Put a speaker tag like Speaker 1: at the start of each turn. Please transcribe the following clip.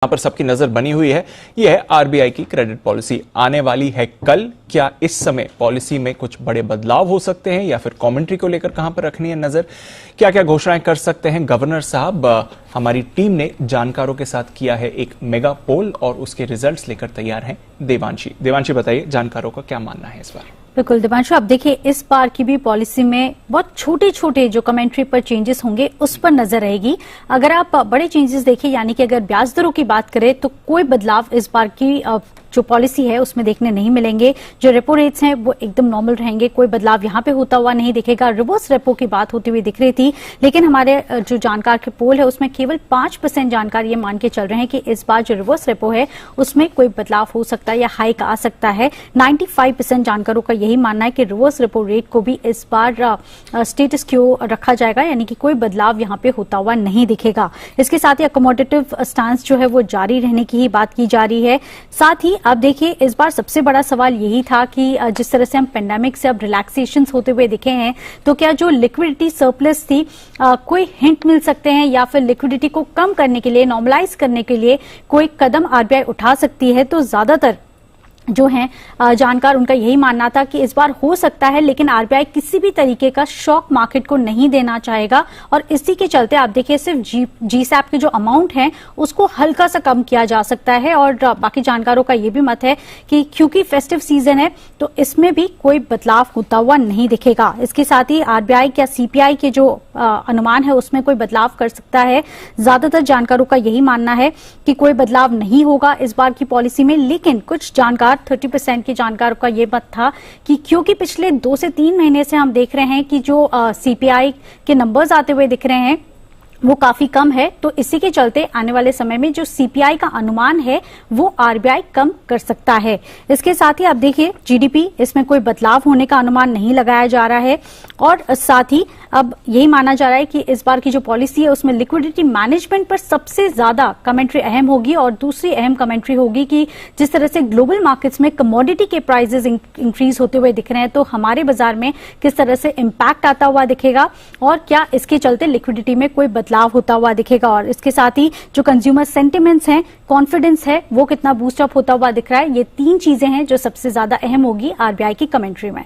Speaker 1: यहाँ पर सबकी नजर बनी हुई है। यह है आरबीआई की क्रेडिट पॉलिसी आने वाली है कल। क्या इस समय पॉलिसी में कुछ बड़े बदलाव हो सकते हैं या फिर कमेंट्री को लेकर कहां पर रखनी है नजर, क्या क्या घोषणाएं कर सकते हैं गवर्नर साहब। हमारी टीम ने जानकारों के साथ किया है एक मेगा पोल और उसके रिजल्ट्स लेकर तैयार हैं देवांशी बताइए जानकारों का क्या मानना है इस बार।
Speaker 2: बिल्कुल दिवांशु, अब देखिए इस बार की भी पॉलिसी में बहुत छोटे छोटे जो कमेंट्री पर चेंजेस होंगे उस पर नजर रहेगी। अगर आप बड़े चेंजेस देखें, यानी कि अगर ब्याज दरों की बात करें तो कोई बदलाव इस बार की जो पॉलिसी है उसमें देखने नहीं मिलेंगे। जो रेपो रेट्स हैं वो एकदम नॉर्मल रहेंगे, कोई बदलाव यहाँ पे होता हुआ नहीं दिखेगा। रिवर्स रेपो की बात होती हुई दिख रही थी, लेकिन हमारे जो जानकार के पोल है उसमें केवल 5% जानकार ये मान के चल रहे हैं कि इस बार जो रिवर्स रेपो है उसमें कोई बदलाव हो सकता है या हाइक आ सकता है। 95% जानकारों का यही मानना है कि रिवर्स रेपो रेट को भी इस बार स्टेटस क्यू रखा जाएगा, यानी कि कोई बदलाव यहाँ पे होता हुआ नहीं दिखेगा। इसके साथ ही अकोमोडेटिव स्टांस जो है वो जारी रहने की ही बात की जा रही है। साथ ही अब देखिए इस बार सबसे बड़ा सवाल यही था कि जिस तरह से हम पेंडेमिक से अब रिलैक्सेशन होते हुए दिखे हैं, तो क्या जो लिक्विडिटी सरप्लस थी कोई हिंट मिल सकते हैं या फिर लिक्विडिटी को कम करने के लिए, नॉर्मलाइज करने के लिए कोई कदम आरबीआई उठा सकती है। तो ज्यादातर जो हैं जानकार उनका यही मानना था कि इस बार हो सकता है, लेकिन आरबीआई किसी भी तरीके का शॉक मार्केट को नहीं देना चाहेगा और इसी के चलते आप देखिए सिर्फ जीसैप के जो अमाउंट है उसको हल्का सा कम किया जा सकता है। और बाकी जानकारों का यह भी मत है कि क्योंकि फेस्टिव सीजन है तो इसमें भी कोई बदलाव होता हुआ नहीं दिखेगा। इसके साथ ही आरबीआई या सीपीआई के जो अनुमान है उसमें कोई बदलाव कर सकता है। ज्यादातर जानकारों का यही मानना है कि कोई बदलाव नहीं होगा इस बार की पॉलिसी में, लेकिन कुछ जानकार 30% के जानकारों का यह मत था कि क्योंकि पिछले 2 से 3 महीने से हम देख रहे हैं कि जो सीपीआई के नंबर्स आते हुए दिख रहे हैं वो काफी कम है, तो इसी के चलते आने वाले समय में जो सीपीआई का अनुमान है वो आरबीआई कम कर सकता है। इसके साथ ही आप देखिए जीडीपी, इसमें कोई बदलाव होने का अनुमान नहीं लगाया जा रहा है और साथ ही अब यही माना जा रहा है कि इस बार की जो पॉलिसी है उसमें लिक्विडिटी मैनेजमेंट पर सबसे ज्यादा कमेंट्री अहम होगी। और दूसरी अहम कमेंट्री होगी कि जिस तरह से ग्लोबल मार्केट्स में कमोडिटी के प्राइसेस इंक्रीज होते हुए दिख रहे हैं, तो हमारे बाजार में किस तरह से इम्पैक्ट आता हुआ दिखेगा और क्या इसके चलते लिक्विडिटी में कोई बदलाव होता हुआ दिखेगा। और इसके साथ ही जो कंज्यूमर सेंटिमेंट्स हैं, कॉन्फिडेंस है, वो कितना बूस्ट अप होता हुआ दिख रहा है। ये 3 चीजें हैं जो सबसे ज्यादा अहम होगी आरबीआई की कमेंट्री में।